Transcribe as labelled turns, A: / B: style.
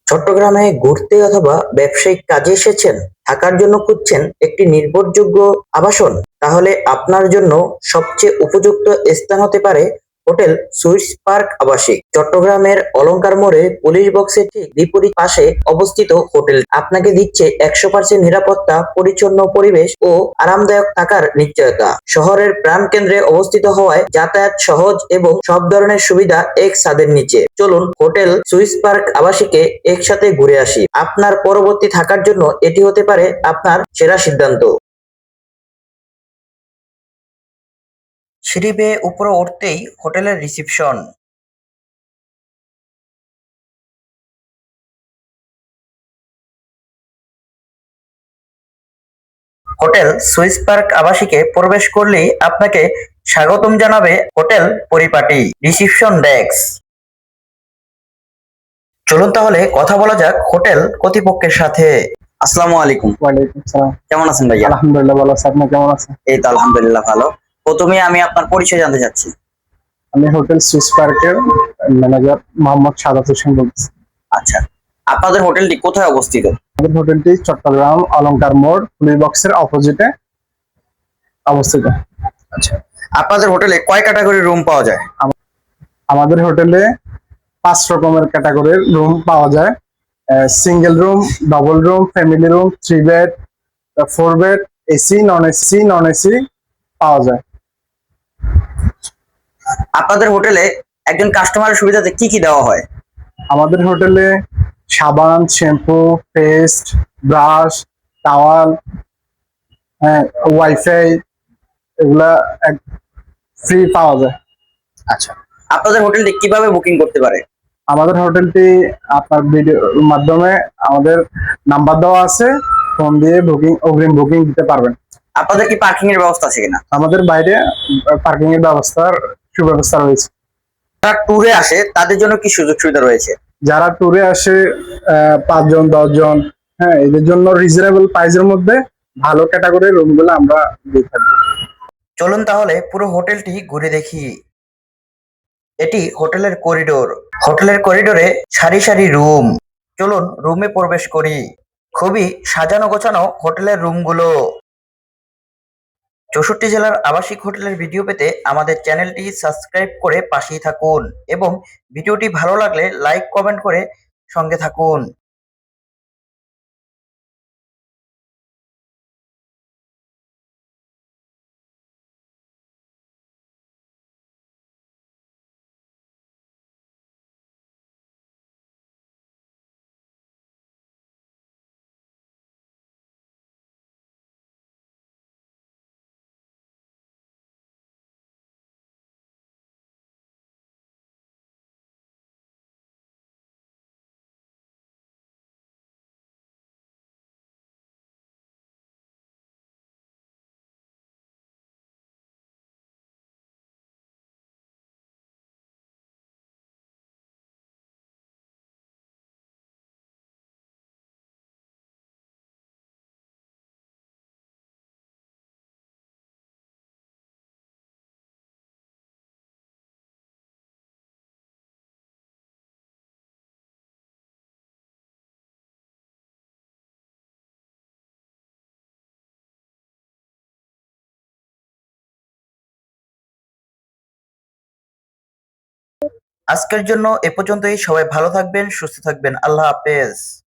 A: চট্টগ্রামে ঘুরতে অথবা ব্যবসায়িক কাজে এসেছেন, থাকার জন্য খুঁজছেন একটি নির্ভরযোগ্য আবাসন? তাহলে আপনার জন্য সবচেয়ে উপযুক্ত স্থান হতে পারে হোটেল সুইটস পার্ক আবাসিক। চট্টগ্রামের অলংকার মোড়ে পুলিশ বক্সের ঠিক বিপরীত পাশে অবস্থিত হোটেল আপনাকে দিচ্ছে 100% নিরাপত্তা, পরিচ্ছন্ন পরিবেশ ও আরামদায়ক থাকার নিশ্চয়তা। শহরের প্রাণকেন্দ্রে অবস্থিত হওয়ায় যাতায়াত সহজ এবং সব ধরনের সুবিধা এক ছাদের নিচে। চলুন হোটেল সুইস পার্ক আবাসিকে একসাথে ঘুরে আসি। আপনার পরবর্তী থাকার জন্য এটি হতে পারে আপনার সেরা সিদ্ধান্ত। সিঁড়ি বেয়ে উপরে উঠতেই হোটেলের রিসিপশন। হোটেল সুইস পার্ক আবাসিকে প্রবেশ করলেই আপনাকে স্বাগতম জানাবে হোটেল পরিপাটি রিসিপশন ডেস্ক। চলুন তাহলে কথা বলা যাক হোটেল কর্তৃপক্ষের সাথে। আসসালামু আলাইকুম।
B: ওয়ালাইকুম সালাম।
A: কেমন আছেন ভাইয়া?
B: আলহামদুলিল্লাহ ভালো আছি। আপনি কেমন আছেন?
A: এই তো আলহামদুলিল্লাহ ভালো। প্রথমে আমি আপনার পরিচয় জানতে চাচ্ছি।
B: আমি হোটেল সুইস পার্কের ম্যানেজার মোহাম্মদ সাদাত হোসেন বলছি।
A: আচ্ছা, আপনাদের হোটেলটি কোথায় অবস্থিত?
B: আমাদের হোটেলটি চট্টগ্রাম অলংকার মোড় পুলিশ বক্সের অপোজিটে অবস্থিত।
A: আচ্ছা, আপনাদের হোটেলে কয় ক্যাটাগরির রুম পাওয়া যায়?
B: আমাদের হোটেলে 5 রকমের ক্যাটাগরির রুম পাওয়া যায়। Single room, double room, family room, 3 bed, 4 bed, AC, non AC পাওয়া যায়।
A: আপনাদের হোটেলে একজন কাস্টমারের সুবিধাতে কি কি দেওয়া হয়?
B: আমাদের হোটেলে সাবান, শ্যাম্পু, পেস্ট, ব্রাশ, টাওয়াল, হ্যাঁ, ওয়াইফাই এগুলা ফ্রি পাওয়া যায়।
A: আচ্ছা, আপনাদের হোটেলটি কিভাবে বুকিং করতে পারে?
B: আমাদের হোটেলটি আপনার ভিডিওর মাধ্যমে আমাদের নাম্বার দেওয়া আছে, ফোন দিয়ে অগ্রিম বুকিং দিতে পারবেন।
A: আপনাদের কি পার্কিং এর ব্যবস্থা আছে কিনা?
B: আমাদের বাইরে পার্কিং এর সুব্যবস্থা রয়েছে।
A: যারা ট্যুরে আসে তাদের জন্য কি সুযোগ সুবিধা রয়েছে?
B: যারা ট্যুরে আসে 5 জন 10 জন, হ্যাঁ, এদের জন্য রিজনেবল প্রাইসের মধ্যে ভালো ক্যাটাগরির রুমগুলো আমরা দিয়ে থাকি।
A: চলুন তাহলে পুরো হোটেলটি ঘুরে দেখি। এটি হোটেলের করিডোর। হোটেলের করিডোরে সারি সারি রুম। চলুন রুমে প্রবেশ করি। খুবই সাজানো গোছানো হোটেলের রুমগুলো। 64 জেলার আবাসিক হোটেলের ভিডিও পেতে আমাদের চ্যানেলটি সাবস্ক্রাইব করে পাশেই থাকুন এবং ভিডিওটি ভালো লাগলে লাইক কমেন্ট করে সঙ্গে থাকুন। আজকের জন্য এ পর্যন্তই। সবাই ভালো থাকবেন, সুস্থ থাকবেন। আল্লাহ হাফেজ।